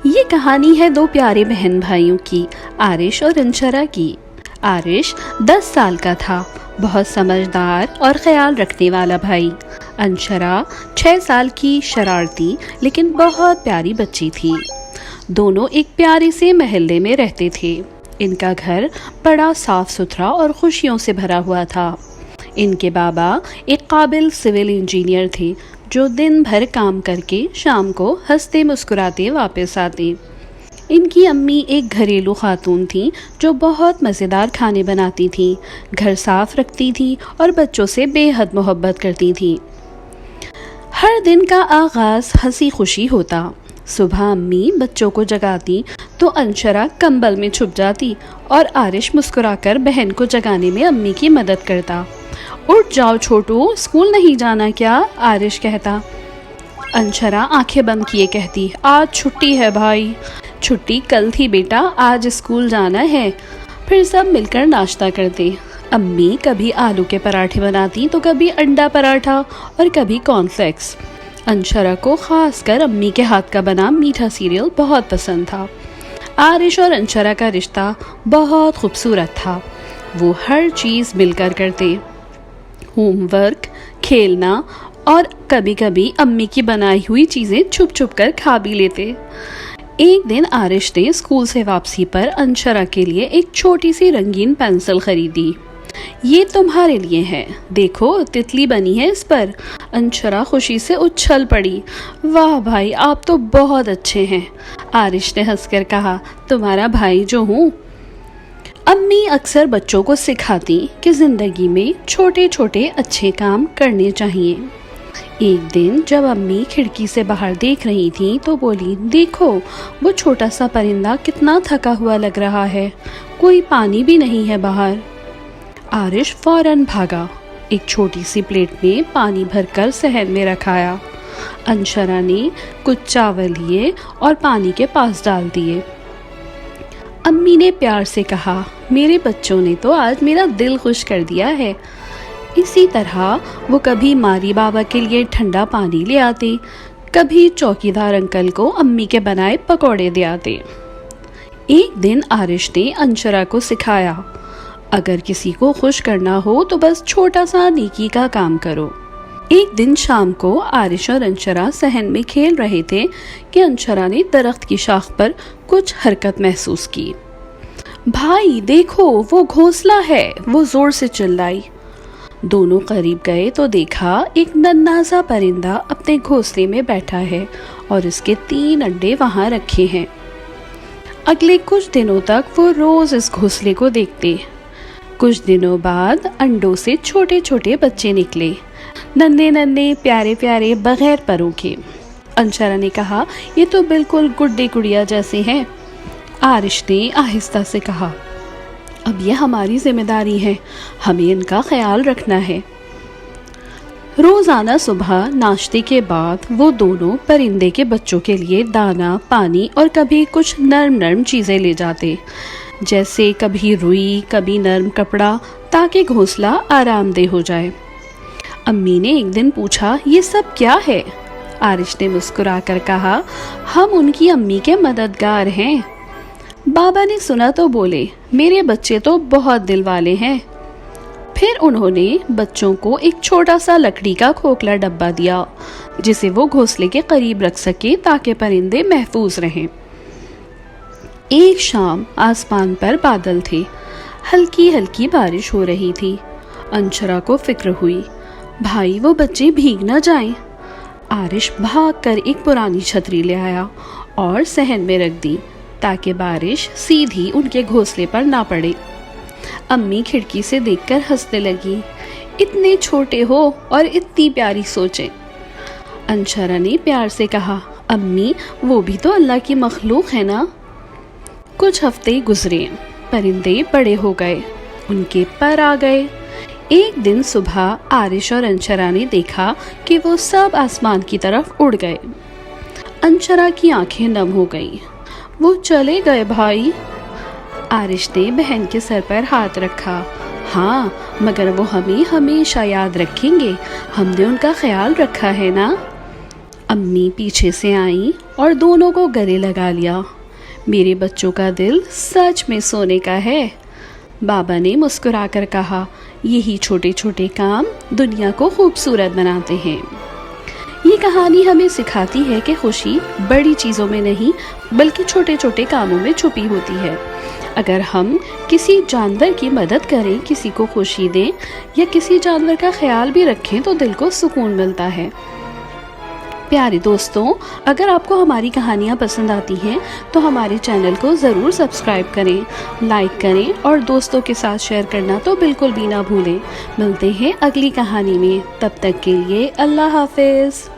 یہ کہانی ہے دو پیارے بہن بھائیوں کی، آرش اور انشرا کی۔ آرش 10 سال کا تھا، بہت سمجھدار اور خیال رکھنے والا بھائی۔ انشرا 6 سال کی شرارتی لیکن بہت پیاری بچی تھی۔ دونوں ایک پیارے سے محلے میں رہتے تھے۔ ان کا گھر بڑا صاف ستھرا اور خوشیوں سے بھرا ہوا تھا۔ ان کے بابا ایک قابل سول انجینئر تھے جو دن بھر کام کر کے شام کو ہنستے مسکراتے واپس آتے۔ ان کی امی ایک گھریلو خاتون تھیں جو بہت مزیدار کھانے بناتی تھیں، گھر صاف رکھتی تھیں اور بچوں سے بے حد محبت کرتی تھیں۔ ہر دن کا آغاز ہنسی خوشی ہوتا۔ صبح امی بچوں کو جگاتی تو انشرا کمبل میں چھپ جاتی اور آرش مسکرا کر بہن کو جگانے میں امی کی مدد کرتا۔ اٹھ جاؤ چھوٹو، اسکول نہیں جانا کیا؟ آرش کہتا۔ انشرا آنکھیں بند کیے کہتی، آج چھٹی ہے بھائی۔ چھٹی کل تھی بیٹا، آج اسکول جانا ہے۔ پھر سب مل کر ناشتہ کرتے۔ امی کبھی آلو کے پراٹھے بناتی تو کبھی انڈا پراٹھا اور کبھی کارن فلیکس۔ انشرا کو خاص کر امی کے ہاتھ کا بنا میٹھا سیریل بہت پسند تھا۔ آرش اور انشرا کا رشتہ بہت خوبصورت تھا۔ وہ ہر چیز مل کر کرتے، ہوم ورک، کھیلنا اور کبھی کبھی امی کی بنائی ہوئی چیزیں چھپ چھپ کر کھا بھی لیتے۔ ایک دن آرش نے اسکول سے واپسی پر انشرا کے لیے ایک چھوٹی سی رنگین پینسل خریدی۔ یہ تمہارے لیے ہے، دیکھو تتلی بنی ہے اس پر۔ انشرا خوشی سے اچھل پڑی۔ واہ بھائی، آپ تو بہت اچھے ہیں، آرش نے ہنس کر کہا۔ تمہارا بھائی جو ہوں۔ امی اکثر بچوں کو سکھاتی کہ زندگی میں چھوٹے چھوٹے اچھے کام کرنے چاہیے۔ ایک دن جب امی کھڑکی سے باہر دیکھ رہی تھیں تو بولی، دیکھو وہ چھوٹا سا پرندہ کتنا تھکا ہوا لگ رہا ہے، کوئی پانی بھی نہیں ہے باہر۔ آرش فوراً بھاگا، ایک چھوٹی سی پلیٹ میں پانی بھر کر صحن میں رکھایا۔ انشرا نے کچھ چاول لیے اور پانی کے پاس ڈال دیے۔ امی نے پیار سے کہا، میرے بچوں نے تو آج میرا دل خوش کر دیا ہے۔ اسی طرح وہ کبھی ماری بابا کے لیے ٹھنڈا پانی لے آتے، کبھی چوکیدار انکل کو امی کے بنائے پکوڑے دے آتے۔ ایک دن آرش نے انشرا کو سکھایا، اگر کسی کو خوش کرنا ہو تو بس چھوٹا سا نیکی کا کام کرو۔ ایک دن شام کو آرش اور انشرا صحن میں کھیل رہے تھے کہ انشرا نے درخت کی شاخ پر کچھ حرکت محسوس کی۔ بھائی دیکھو وہ گھونسلہ ہے، وہ زور سے چلائی۔ دونوں قریب گئے تو دیکھا ایک ننھا سا پرندہ اپنے گھونسلے میں بیٹھا ہے اور اس کے 3 انڈے وہاں رکھے ہیں۔ اگلے کچھ دنوں تک وہ روز اس گھونسلے کو دیکھتے۔ کچھ دنوں بعد انڈوں سے چھوٹے چھوٹے بچے نکلے، ننھے ننھے پیارے پیارے بغیر پروں کے۔ انشرا نے کہا، یہ تو بالکل گڈے گڑیا جیسے ہیں۔ آرش نے آہستہ سے کہا، اب یہ ہماری ذمہ داری ہے، ہمیں ان کا خیال رکھنا ہے۔ روزانہ صبح ناشتے کے بعد وہ دونوں پرندے کے بچوں کے لیے دانا، پانی اور کبھی کچھ نرم نرم چیزیں لے جاتے، جیسے کبھی روئی، کبھی نرم کپڑا، تاکہ گھونسلہ آرام دہ ہو جائے۔ امی نے ایک دن پوچھا، یہ سب کیا ہے؟ آرش نے مسکرا کر کہا، ہم ان کی امی کے مددگار ہیں۔ بابا نے سنا تو بولے، میرے بچے تو بہت دل والے ہیں۔ پھر انہوں نے بچوں کو ایک چھوٹا سا لکڑی کا کھوکھلا ڈبہ دیا جسے وہ گھونسلے کے قریب رکھ سکے تاکہ پرندے محفوظ رہیں۔ ایک شام آسمان پر بادل تھے، ہلکی ہلکی بارش ہو رہی تھی۔ انشرا کو فکر ہوئی، بھائی وہ بچے بھیگ نہ جائیں۔ آرش بھاگ کر ایک پرانی چھتری لے آیا اور صحن میں رکھ دی تاکہ بارش سیدھی ان کے گھونسلے پر نہ پڑے۔ امی کھڑکی سے دیکھ کر ہنسنے لگی، اتنے چھوٹے ہو اور اتنی پیاری سوچیں۔ انشرا نے پیار سے کہا، امی وہ بھی تو اللہ کی مخلوق ہے نا۔ کچھ ہفتے گزرے، پرندے بڑے ہو گئے، ان کے پر آ گئے۔ ایک دن صبح آرش اور انشرا نے دیکھا کہ وہ سب آسمان کی طرف اڑ گئے۔ انشرا کی آنکھیں نم ہو گئیں، وہ چلے گئے بھائی۔ آرش نے بہن کے سر پر ہاتھ رکھا، ہاں مگر وہ ہمیں ہمیشہ یاد رکھیں گے، ہم نے ان کا خیال رکھا ہے نا۔ امی پیچھے سے آئیں اور دونوں کو گلے لگا لیا۔ میرے بچوں کا دل سچ میں سونے کا ہے، بابا نے مسکرا کر کہا۔ یہی چھوٹے چھوٹے کام دنیا کو خوبصورت بناتے ہیں۔ یہ کہانی ہمیں سکھاتی ہے کہ خوشی بڑی چیزوں میں نہیں بلکہ چھوٹے چھوٹے کاموں میں چھپی ہوتی ہے۔ اگر ہم کسی جانور کی مدد کریں، کسی کو خوشی دیں یا کسی جانور کا خیال بھی رکھیں تو دل کو سکون ملتا ہے۔ پیارے دوستوں، اگر آپ کو ہماری کہانیاں پسند آتی ہیں تو ہمارے چینل کو ضرور سبسکرائب کریں، لائک کریں اور دوستوں کے ساتھ شیئر کرنا تو بالکل بھی نہ بھولیں۔ ملتے ہیں اگلی کہانی میں، تب تک کے لیے اللہ حافظ۔